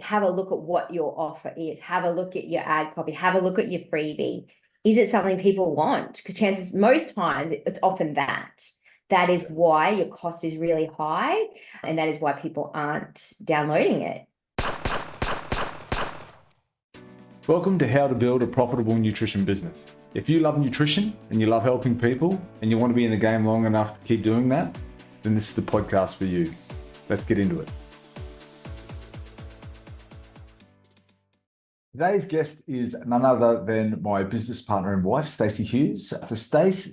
have a look at what your offer is, have a look at your ad copy, have a look at your freebie. Is it something people want? Because most times it's often that. That is why your cost is really high, and that is why people aren't downloading it. Welcome to How to Build a Profitable Nutrition Business. If you love nutrition and you love helping people and you want to be in the game long enough to keep doing that, then this is the podcast for you. Let's get into it. Today's guest is none other than my business partner and wife, Stacey Hughes. So Stacey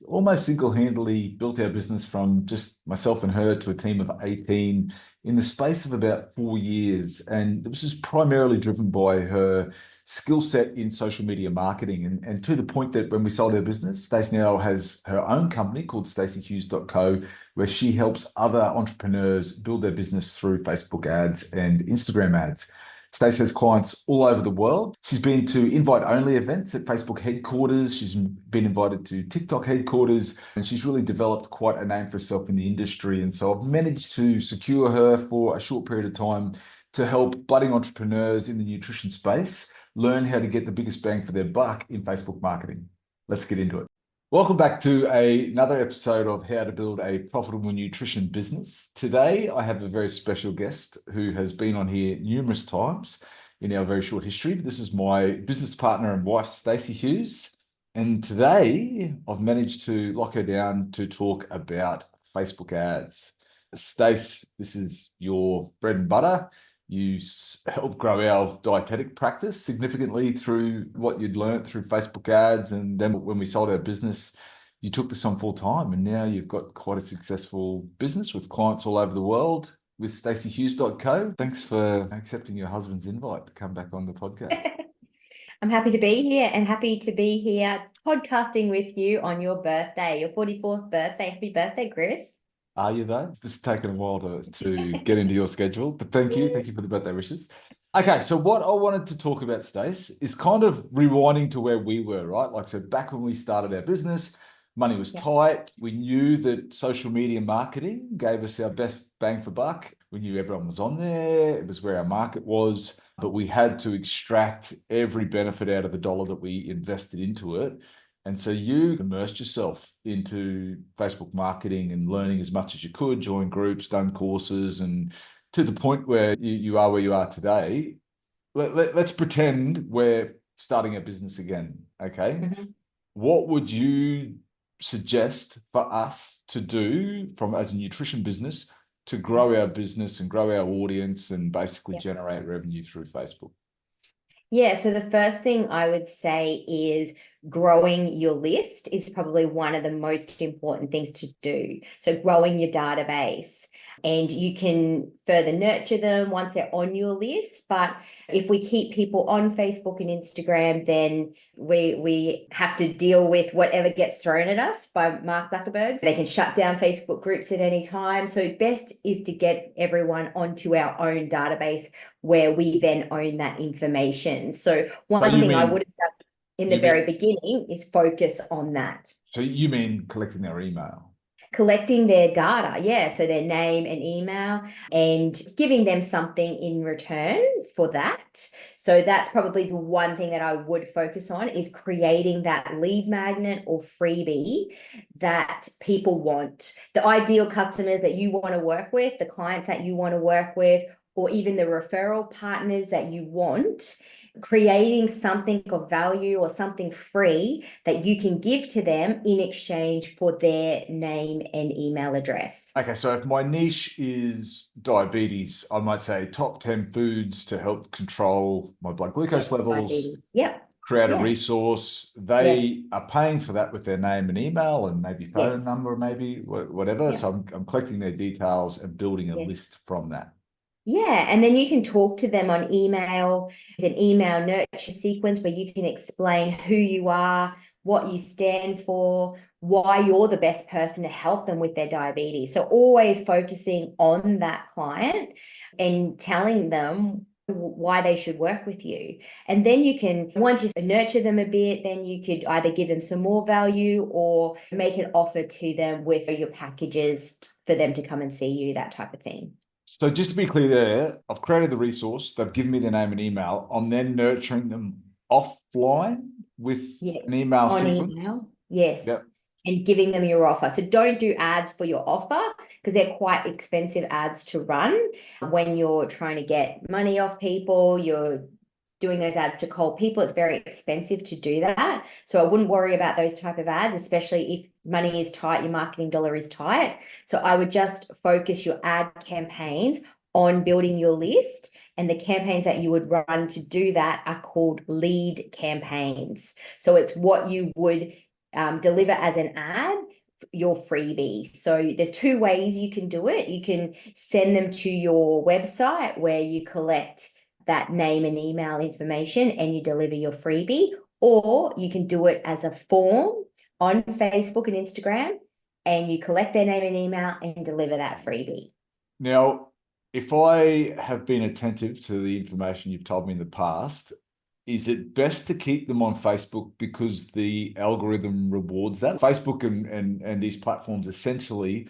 almost single-handedly built our business from just myself and her to a team of 18 in the space of about 4 years. And this is primarily driven by her skill set in social media marketing. And to the point that when we sold our business, Stacey now has her own company called staceyhughes.co, where she helps other entrepreneurs build their business through Facebook ads and Instagram ads. Stacey has clients all over the world. She's been to invite-only events at Facebook headquarters. She's been invited to TikTok headquarters, and she's really developed quite a name for herself in the industry. And so I've managed to secure her for a short period of time to help budding entrepreneurs in the nutrition space learn how to get the biggest bang for their buck in Facebook marketing. Let's get into it. Welcome back to another episode of How to Build a Profitable Nutrition Business. Today, I have a very special guest who has been on here numerous times in our very short history. This is my business partner and wife, Stacey Hughes. And today, I've managed to lock her down to talk about Facebook ads. Stace, this is your bread and butter. You helped grow our dietetic practice significantly through what you'd learned through Facebook ads. And then when we sold our business, you took this on full time. And now you've got quite a successful business with clients all over the world with staceyhughes.co. Thanks for accepting your husband's invite to come back on the podcast. I'm happy to be here and happy to be here podcasting with you on your birthday, your 44th birthday. Happy birthday, Chris. Are you though? This has taken a while to get into your schedule, but thank you. Thank you for the birthday wishes. Okay, so what I wanted to talk about, Stace, is kind of rewinding to where we were, right? Like, so back when we started our business, money was tight. We knew that social media marketing gave us our best bang for buck. We knew everyone was on there. It was where our market was, but we had to extract every benefit out of the dollar that we invested into it. And so you immersed yourself into Facebook marketing and learning as much as you could, joined groups, done courses, and to the point where you are where you are today. Let's pretend we're starting a business again, okay? Mm-hmm. What would you suggest for us to do as a nutrition business to grow our business and grow our audience and basically generate revenue through Facebook? Yeah, so the first thing I would say is growing your list is probably one of the most important things to do. So growing your database, and you can further nurture them once they're on your list. But if we keep people on Facebook and Instagram, then we have to deal with whatever gets thrown at us by Mark Zuckerberg. They can shut down Facebook groups at any time. So best is to get everyone onto our own database where we then own that information. So one thing I would have done in the very beginning is focus on that. So you mean collecting their email? Collecting their data, yeah. So their name and email, and giving them something in return for that. So that's probably the one thing that I would focus on, is creating that lead magnet or freebie that people want. The ideal customers that you want to work with, the clients that you want to work with, or even the referral partners that you want, creating something of value or something free that you can give to them in exchange for their name and email address. Okay, so if my niche is diabetes, I might say top 10 foods to help control my blood glucose levels. Diabetes. Yep. Create a resource. They are paying for that with their name and email and maybe phone number, maybe whatever. So I'm collecting their details and building a list from that. Yeah, and then you can talk to them on email, an email nurture sequence where you can explain who you are, what you stand for, why you're the best person to help them with their diabetes. So always focusing on that client and telling them why they should work with you. And then you can, once you nurture them a bit, then you could either give them some more value or make an offer to them with your packages for them to come and see you, that type of thing. So just to be clear there, I've created the resource. They've given me their name and email. I'm then nurturing them offline with Yeah, an email on sequence. email. Yes. Yep. And giving them your offer. So don't do ads for your offer because they're quite expensive ads to run when you're trying to get money off people. You're doing those ads to cold people. It's very expensive to do that. So I wouldn't worry about those type of ads, especially if money is tight, your marketing dollar is tight. So I would just focus your ad campaigns on building your list. And the campaigns that you would run to do that are called lead campaigns. So it's what you would deliver as an ad, your freebie. So there's two ways you can do it. You can send them to your website where you collect that name and email information and you deliver your freebie, or you can do it as a form on Facebook and Instagram and you collect their name and email and deliver that freebie. Now, if I have been attentive to the information you've told me in the past, is it best to keep them on Facebook because the algorithm rewards that? Facebook and these platforms essentially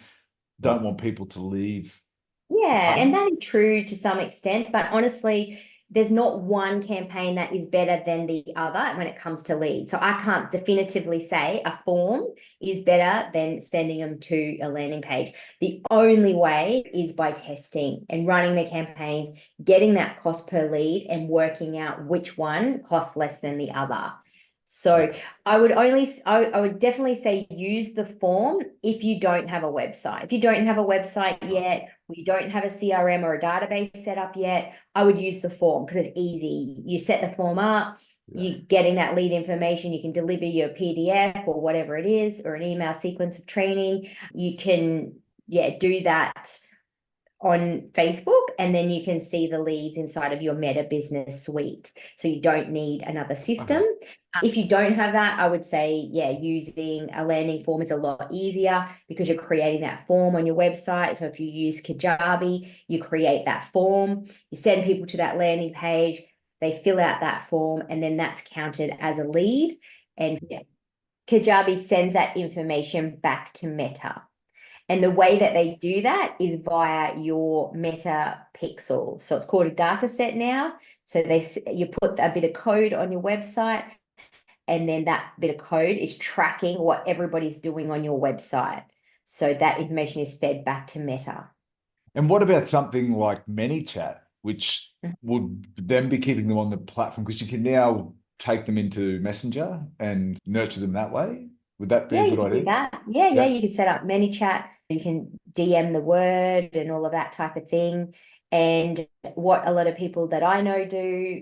don't want people to leave the Yeah, and platform. that is true to some extent, but honestly, there's not one campaign that is better than the other when it comes to leads. So I can't definitively say a form is better than sending them to a landing page. The only way is by testing and running the campaigns, getting that cost per lead and working out which one costs less than the other. So Okay. I would definitely say use the form if you don't have a website. If you don't have a website yet, or you don't have a CRM or a database set up yet, I would use the form because it's easy. You set the form up, Yeah. you getting that lead information, you can deliver your PDF or whatever it is, or an email sequence of training. You can, yeah, do that on Facebook, and then you can see the leads inside of your Meta Business Suite. So you don't need another system. Okay. If you don't have that, I would say, yeah, using a landing form is a lot easier because you're creating that form on your website. So if you use Kajabi, you create that form, you send people to that landing page, they fill out that form, and then that's counted as a lead. And yeah, Kajabi sends that information back to Meta. And the way that they do that is via your Meta Pixel. So it's called a data set now. So you put a bit of code on your website, and then that bit of code is tracking what everybody's doing on your website. So that information is fed back to Meta. And what about something like ManyChat, which Mm. would then be keeping them on the platform because you can now take them into Messenger and nurture them that way? Would that be a Yeah, you good can do idea? that. Yeah, Yeah. you can set up ManyChat. You can DM the word and all of that type of thing. And what a lot of people that I know do,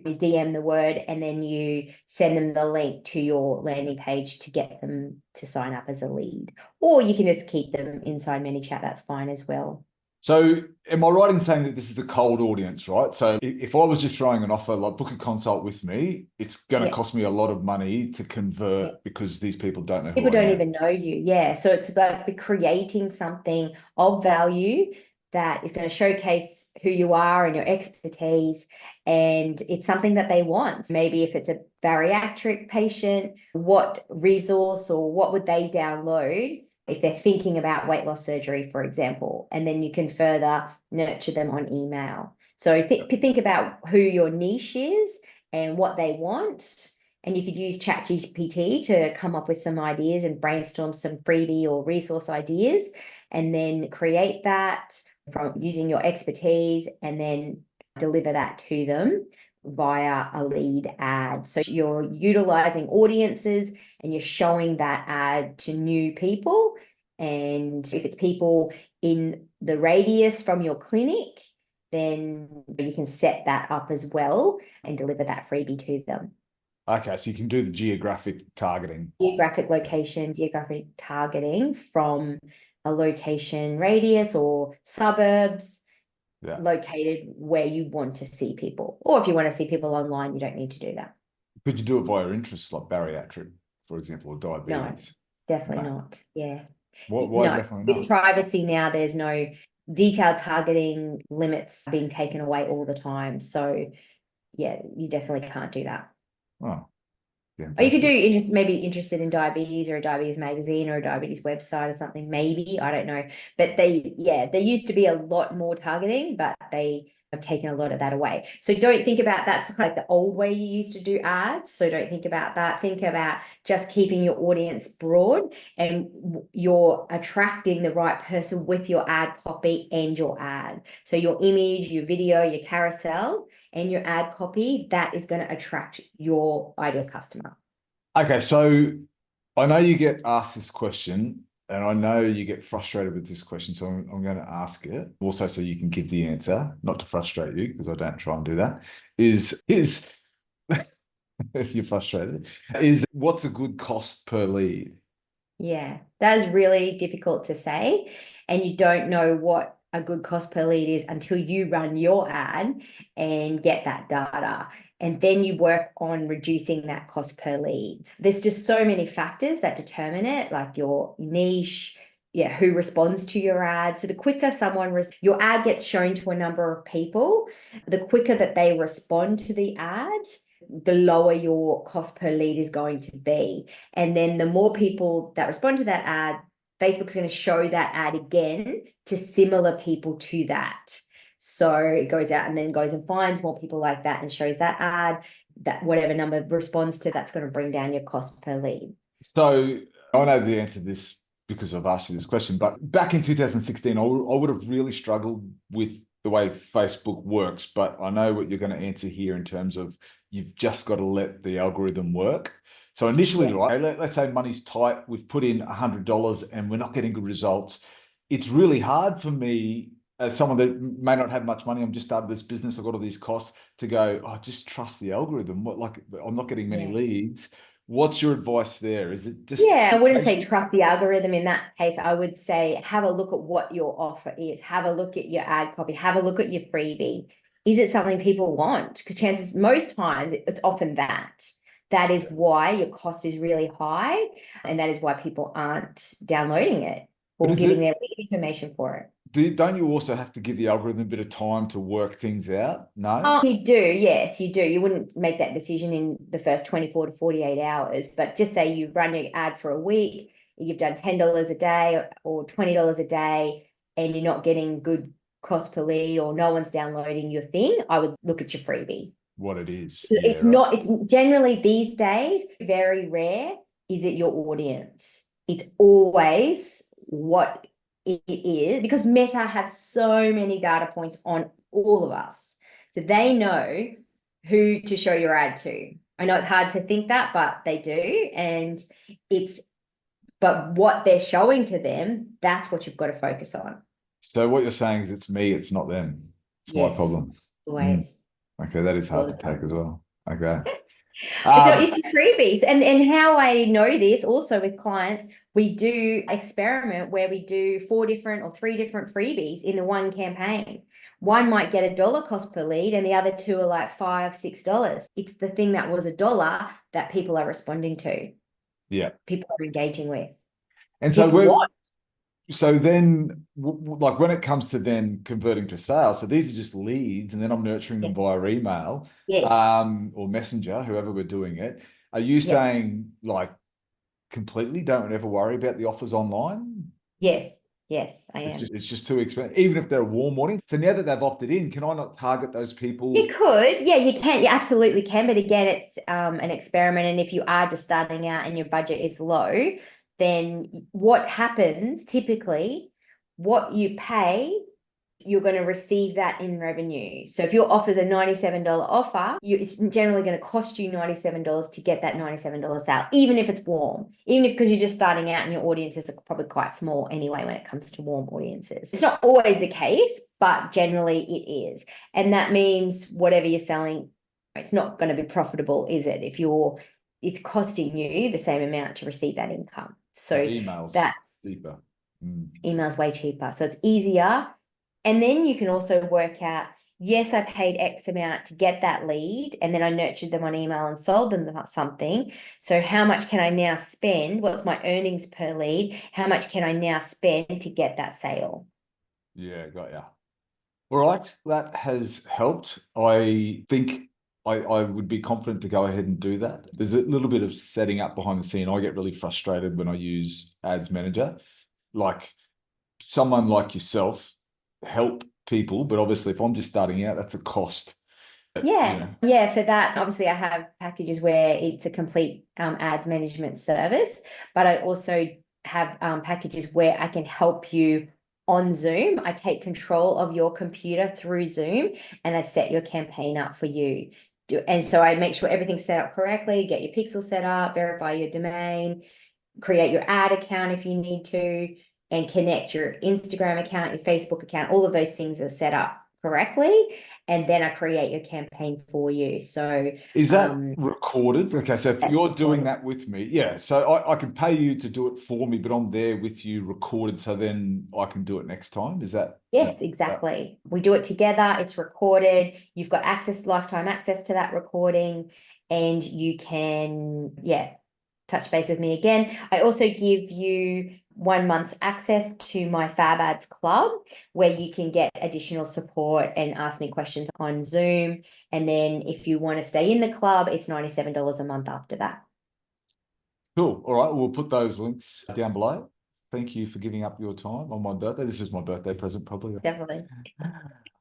you DM the word and then you send them the link to your landing page to get them to sign up as a lead. Or you can just keep them inside ManyChat. That's fine as well. So am I right in saying that this is a cold audience, right? So if I was just throwing an offer, like book a consult with me, it's going to Yeah. cost me a lot of money to Yeah. convert because these people don't know who People I don't am. even know you. Yeah. So it's about creating something of value that is going to showcase who you are and your expertise. And it's something that they want. Maybe if it's a bariatric patient, what resource or what would they download if they're thinking about weight loss surgery, for example? And then you can further nurture them on email. So think about who your niche is and what they want, and you could use ChatGPT to come up with some ideas and brainstorm some freebie or resource ideas, and then create that from using your expertise and then deliver that to them via a lead ad. So you're utilizing audiences and you're showing that ad to new people. And if it's people in the radius from your clinic, then you can set that up as well and deliver that freebie to them. Okay, so you can do the geographic targeting. Geographic location, geographic targeting from a location radius or suburbs Yeah. located where you want to see people. Or if you want to see people online, you don't need to do that. Could you do it via interests like bariatric, for example, or No, diabetes? definitely No. not. Yeah. Why No, definitely with not? privacy now, there's no detailed targeting limits being taken away all the time. So yeah, you definitely can't do that. Oh. Or you could do Fantastic. maybe interested in diabetes, or a diabetes magazine, or a diabetes website or something, maybe. I don't know. But there used to be a lot more targeting, but they have taken a lot of that away. So don't think about that's kind of like the old way you used to do ads. So don't think about that. Think about just keeping your audience broad, and you're attracting the right person with your ad copy and your ad. So your image, your video, your carousel, and your ad copy, that is going to attract your ideal customer. Okay, so I know you get asked this question, and I know you get frustrated with this question, so I'm going to ask it also so you can give the answer, not to frustrate you, because I don't try and do that. Is you're frustrated? Is what's a good cost per lead? Yeah, that is really difficult to say. And you don't know what a good cost per lead is until you run your ad and get that data. And then you work on reducing that cost per lead. There's just so many factors that determine it, like your niche, yeah, who responds to your ad. So the quicker your ad gets shown to a number of people, the quicker that they respond to the ad, the lower your cost per lead is going to be. And then the more people that respond to that ad, Facebook's going to show that ad again to similar people to that. So it goes out and then goes and finds more people like that and shows that ad, that whatever number responds to, that's going to bring down your cost per lead. So I know the answer to this because I've asked you this question, but back in 2016, I would have really struggled with the way Facebook works. But I know what you're going to answer here in terms of you've just got to let the algorithm work. So initially, Yeah. right, let's say money's tight, we've put in $100 and we're not getting good results. It's really hard for me as someone that may not have much money. I'm just started this business. I've got all these costs to go, oh, just trust the algorithm. Like I'm not getting many Yeah. leads. What's your advice there? Is it just Yeah, I wouldn't say patient? trust the algorithm in that case. I would say have a look at what your offer is, have a look at your ad copy, have a look at your freebie. Is it something people want? Because most times, it's often that. That is why your cost is really high, and that is why people aren't downloading it But or is giving it, their lead information for it. don't you also have to give the algorithm a bit of time to work things out? No? Oh, you do, yes, you do. You wouldn't make that decision in the first 24 to 48 hours, but just say you've run your ad for a week, you've done $10 a day or $20 a day, and you're not getting good cost per lead, or no one's downloading your thing, I would look at your freebie. What it is. Yeah, It's right. not, it's generally these days, very rare is it your audience. It's always what it is, because Meta have so many data points on all of us. So they know who to show your ad to. I know it's hard to think that, but they do. And but what they're showing to them, that's what you've got to focus on. So what you're saying is it's me, it's not them. It's my Yes, problem. Mm. always. Okay, that is All hard the to take as time. well. Okay. So Um, it's freebies. And how I know this also with clients, we do experiment where we do 4 different or 3 different freebies in the one campaign. One might get $1 cost per lead, and the other two are like $5, $6. It's the thing that was $1 that people are responding to, yeah. people are engaging with. And so People we're want. so then like when it comes to then converting to sales, so these are just leads and then I'm nurturing them Yeah. via email Yes. or messenger, whoever we're doing it. Are you Yep. saying like completely don't ever worry about the offers online? Yes. Yes, I am. It's just too expensive, even if they're a warm audience. So now that they've opted in, can I not target those You people? could, yeah, you can, you absolutely can. But again, it's an experiment. And if you are just starting out and your budget is low, then what happens typically, what you pay, you're going to receive that in revenue. So if your offer is a $97 offer, it's generally going to cost you $97 to get that $97 sale, even if it's warm, even if because you're just starting out and your audiences are probably quite small anyway when it comes to warm audiences. It's not always the case, but generally it is. And that means whatever you're selling, it's not going to be profitable, is it? It's costing you the same amount to receive that income. So So emails that's deeper. Mm. emails way cheaper. So it's easier. And then you can also work out, yes, I paid X amount to get that lead, and then I nurtured them on email and sold them something. So how much can I now spend? What's my earnings per lead? How much can I now spend to get that sale? Yeah, got ya. All right, that has helped. I think I would be confident to go ahead and do that. There's a little bit of setting up behind the scene. I get really frustrated when I use Ads Manager. Like someone like yourself help people, but obviously if I'm just starting out, that's a cost. Yeah, yeah. For that, obviously, I have packages where it's a complete ads management service, but I also have packages where I can help you on Zoom. I take control of your computer through Zoom, and I set your campaign up for you. And so I make sure everything's set up correctly, get your pixel set up, verify your domain, create your ad account if you need to, and connect your Instagram account, your Facebook account. All of those things are set up correctly, and then I create your campaign for you. So is that recorded? Okay, so if you're doing recorded. that with me, yeah, so I can pay you to do it for me, but I'm there with you recorded, so then I can do it next time. Is that? Yes, exactly. We do it together. It's recorded. You've got lifetime access to that recording, and you can, yeah, touch base with me again. I also give you 1 month's access to my Fab Ads Club, where you can get additional support and ask me questions on Zoom. And then if you want to stay in the club, it's $97 a month after that. Cool. All right, we'll put those links down below. Thank you for giving up your time on my birthday. This is my birthday present, probably. Definitely.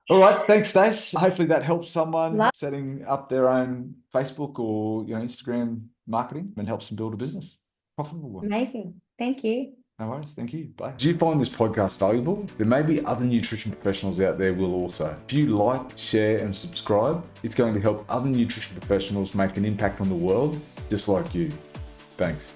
All right, thanks, Stace. Hopefully that helps someone Love. setting up their own Facebook or Instagram marketing and helps them build a business, profitable one. Amazing. Thank you. No worries. Thank you. Bye. Do you find this podcast valuable? There may be other nutrition professionals out there will also. If you like, share, and subscribe, it's going to help other nutrition professionals make an impact on the world just like you. Thanks.